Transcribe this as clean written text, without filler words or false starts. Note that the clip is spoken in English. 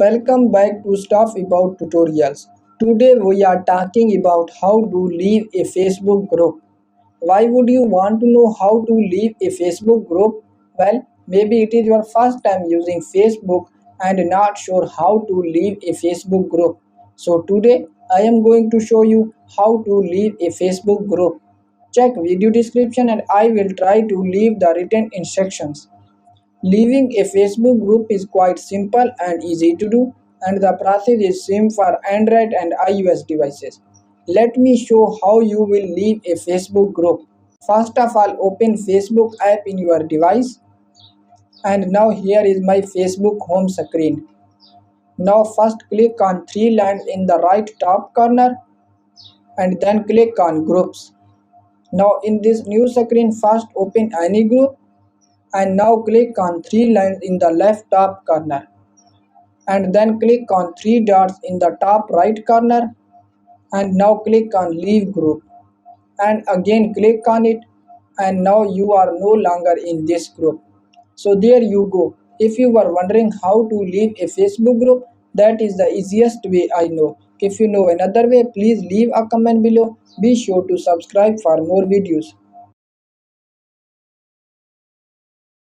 Welcome back to Stuff About Tutorials. Today we are talking about how to leave a Facebook group. Why would you want to know how to leave a Facebook group? Well, maybe it is your first time using Facebook and not sure how to leave a Facebook group. So today I am going to show you how to leave a Facebook group. Check video description and I will try to leave the written instructions. Leaving a Facebook group is quite simple and easy to do, and the process is same for Android and iOS devices. Let me show how you will leave a Facebook group. First of all, open Facebook app in your device, and now here is my Facebook home screen. Now first click on three lines in the right top corner and then click on groups. Now in this new screen, first open any group and now click on three lines in the left top corner and then click on three dots in the top right corner and now click on leave group and again click on it, and now you are no longer in this group. So there you go. If you were wondering how to leave a Facebook group, that is the easiest way I know. If you know another way, please leave a comment below. Be sure to subscribe for more videos.